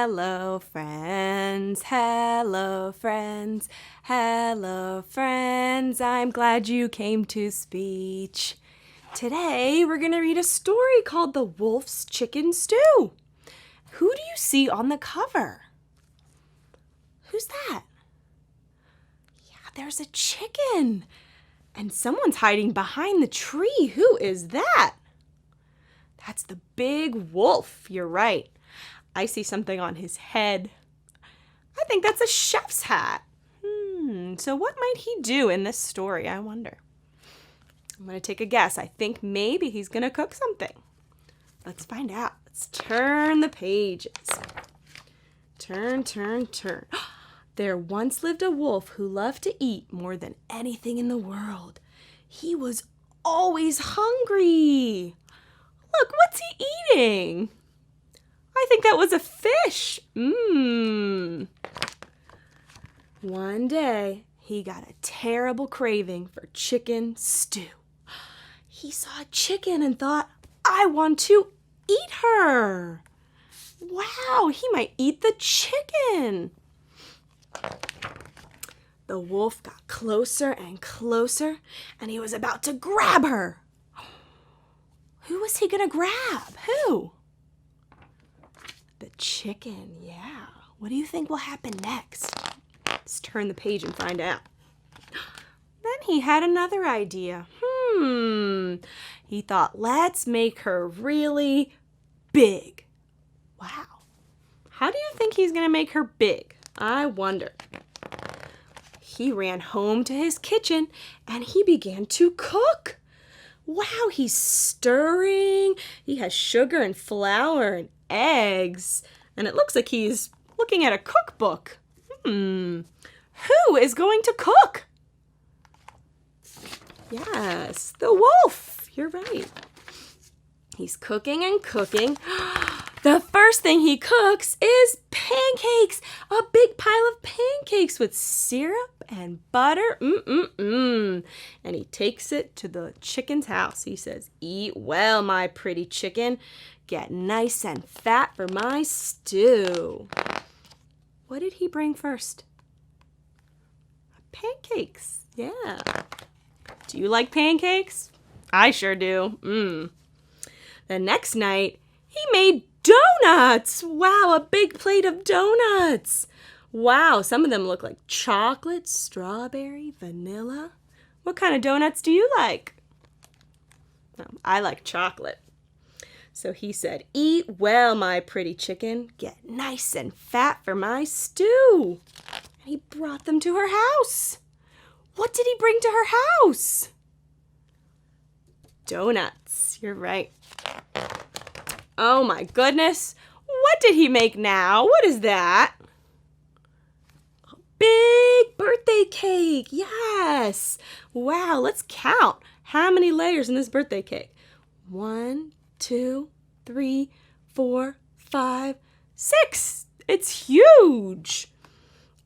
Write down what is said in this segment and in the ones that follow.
Hello, friends. Hello, friends. Hello, friends. I'm glad you came to speech. Today, we're going to read a story called The Wolf's Chicken Stew. Who do you see on the cover? Who's that? Yeah, there's a chicken. And someone's hiding behind the tree. Who is that? That's the big wolf. You're right. I see something on his head. I think that's a chef's hat. So what might he do in this story, I wonder? I'm going to take a guess. I think maybe he's going to cook something. Let's find out. Let's turn the pages. Turn. There once lived a wolf who loved to eat more than anything in the world. He was always hungry. Look, what's he eating? I think that was a fish. One day, he got a terrible craving for chicken stew. He saw a chicken and thought, I want to eat her. Wow, he might eat the chicken. The wolf got closer and closer, and he was about to grab her. Who was he going to grab? Who? The chicken, yeah. What do you think will happen next? Let's turn the page and find out. Then he had another idea. He thought, let's make her really big. Wow. How do you think he's going to make her big? I wonder. He ran home to his kitchen and he began to cook. Wow, he's stirring. He has sugar and flour and eggs. And it looks like he's looking at a cookbook. Who is going to cook? Yes, the wolf. You're right. He's cooking and cooking. The first thing he cooks is pancakes. A big pile of pancakes with syrup and butter. And he takes it to the chicken's house. He says, eat well, my pretty chicken. Get nice and fat for my stew. What did he bring first? Pancakes. Yeah. Do you like pancakes? I sure do. The next night, he made donuts. Wow, a big plate of donuts. Wow, some of them look like chocolate, strawberry, vanilla. What kind of donuts do you like? I like chocolate. So he said, eat well, my pretty chicken. Get nice and fat for my stew. And he brought them to her house. What did he bring to her house? Donuts. You're right. Oh my goodness. What did he make now? What is that? A big birthday cake. Yes. Wow, let's count. How many layers in this birthday cake? 1, 2, 3, 4, 5, 6. It's huge.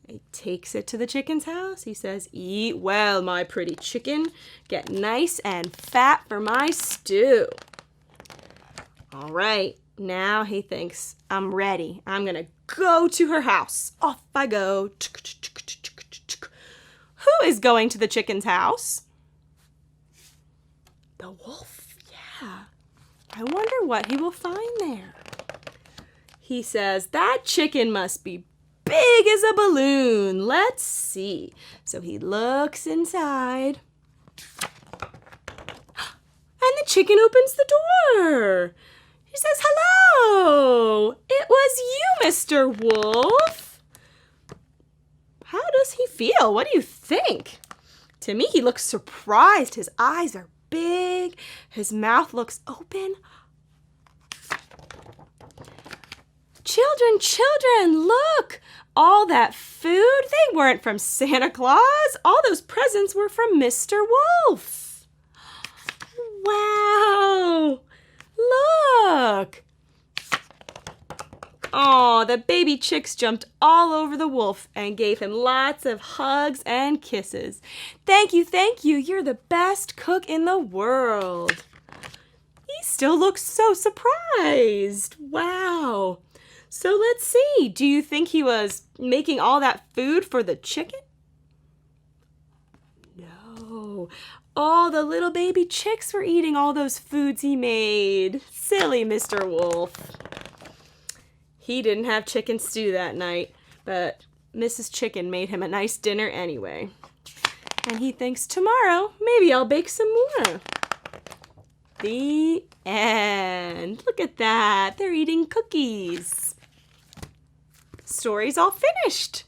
He takes it to the chicken's house. He says, eat well, my pretty chicken. Get nice and fat for my stew. All right, now he thinks, I'm ready. I'm going to go to her house. Off I go. Who is going to the chicken's house? The wolf, yeah. I wonder what he will find there. He says, that chicken must be big as a balloon. Let's see. So he looks inside. And the chicken opens the door. He says, hello. It was you, Mr. Wolf. How does he feel? What do you think? To me, he looks surprised. His eyes are big. His mouth looks open. Children, look. All that food, they weren't from Santa Claus. All those presents were from Mr. Wolf. Wow. Look. Oh, the baby chicks jumped all over the wolf and gave him lots of hugs and kisses. Thank you. You're the best cook in the world. He still looks so surprised. Wow. So let's see. Do you think he was making all that food for the chicken? No. All the little baby chicks were eating all those foods he made. Silly Mr. Wolf. He didn't have chicken stew that night, but Mrs. Chicken made him a nice dinner anyway. And he thinks tomorrow, maybe I'll bake some more. The end. Look at that. They're eating cookies. Story's all finished.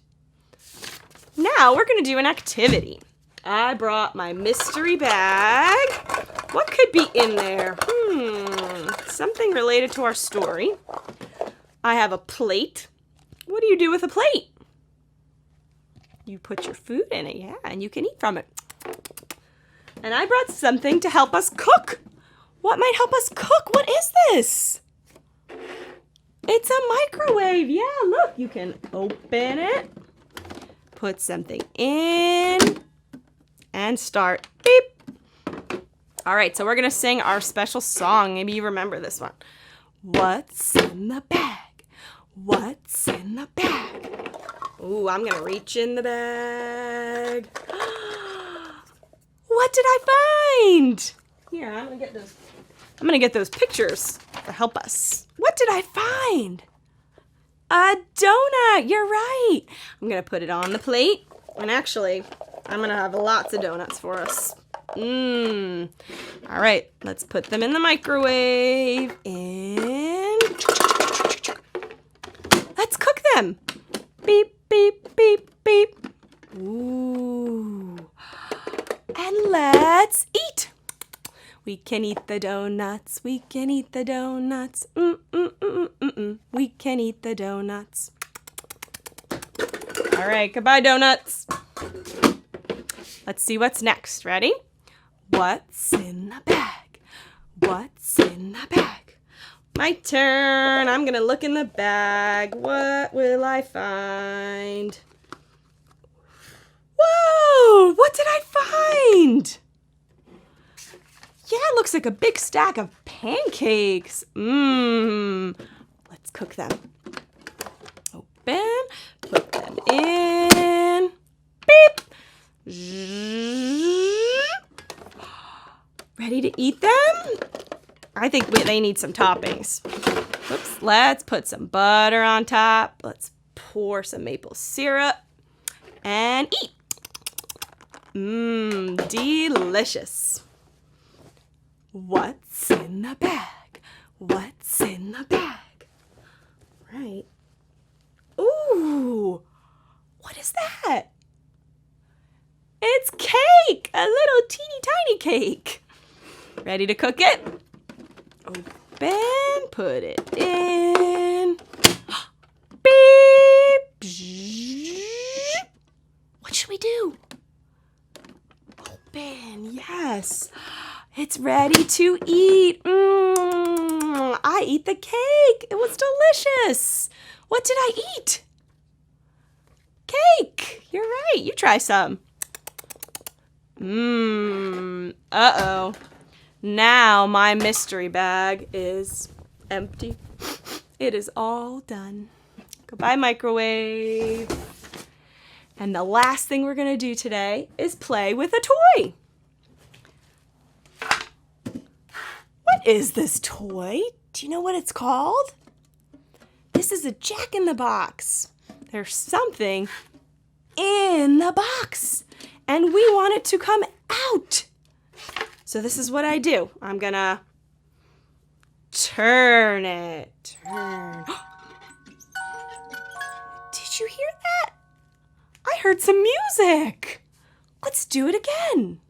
Now we're going to do an activity. I brought my mystery bag. What could be in there? Something related to our story. I have a plate. What do you do with a plate? You put your food in it, yeah, and you can eat from it. And I brought something to help us cook. What might help us cook? What is this? It's a microwave. Yeah, look, you can open it, put something in, and start. Beep. All right, so we're going to sing our special song. Maybe you remember this one. What's in the bag? What's in the bag? Ooh, I'm going to reach in the bag. What did I find? Here, I'm going to get those pictures to help us. What did I find? A donut. You're right. I'm going to put it on the plate. And actually, I'm going to have lots of donuts for us. All right, let's put them in the microwave. And let's cook them. Beep, beep, beep, beep. Ooh. And let's eat. We can eat the donuts. We can eat the donuts. We can eat the donuts. All right, goodbye, donuts. Let's see what's next. Ready? What's in the bag? What's in the bag? My turn. I'm going to look in the bag. What will I find? Whoa! What did I find? Yeah, it looks like a big stack of pancakes. Let's cook them. Open. Put them in. Beep. Ready to eat them? I think they need some toppings. Oops, let's put some butter on top. Let's pour some maple syrup and eat. Delicious. What's in the bag? What's in the bag? Right. Ooh, what is that? It's cake, a little teeny tiny cake. Ready to cook it? Open, put it in. Beep. What should we do? Open, yes. It's ready to eat. I eat the cake. It was delicious. What did I eat? Cake. You're right. You try some. Uh-oh. Now my mystery bag is empty. It is all done. Goodbye, microwave. And the last thing we're going to do today is play with a toy. What is this toy? Do you know what it's called? This is a Jack-in-the-Box. There's something in the box, and we want it to come out. So this is what I do. I'm gonna turn it. Turn. Did you hear that? I heard some music. Let's do it again.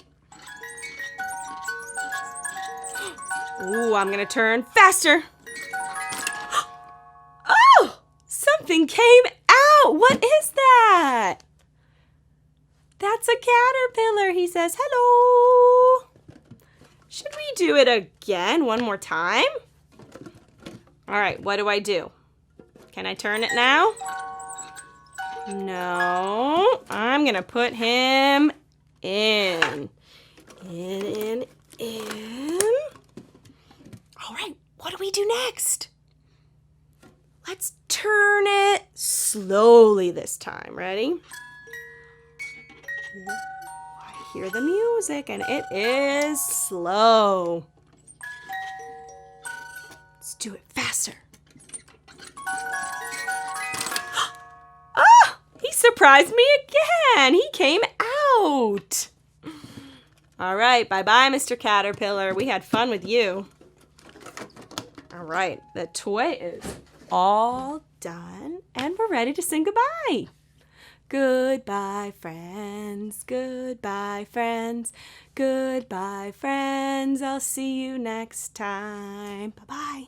Ooh, I'm gonna turn faster. Oh, something came out. What is that? That's a caterpillar. He says, hello. Should we do it again one more time? All right, what do I do? Can I turn it now? No, I'm gonna put him in. In. All right, what do we do next? Let's turn it slowly this time. Ready? I hear the music and it is slow. Let's do it faster. Ah! He surprised me again. He came out. All right, bye-bye, Mr. Caterpillar. We had fun with you. All right, the toy is all done, and we're ready to sing goodbye. Goodbye, friends. Goodbye, friends. Goodbye, friends. I'll see you next time. Bye-bye.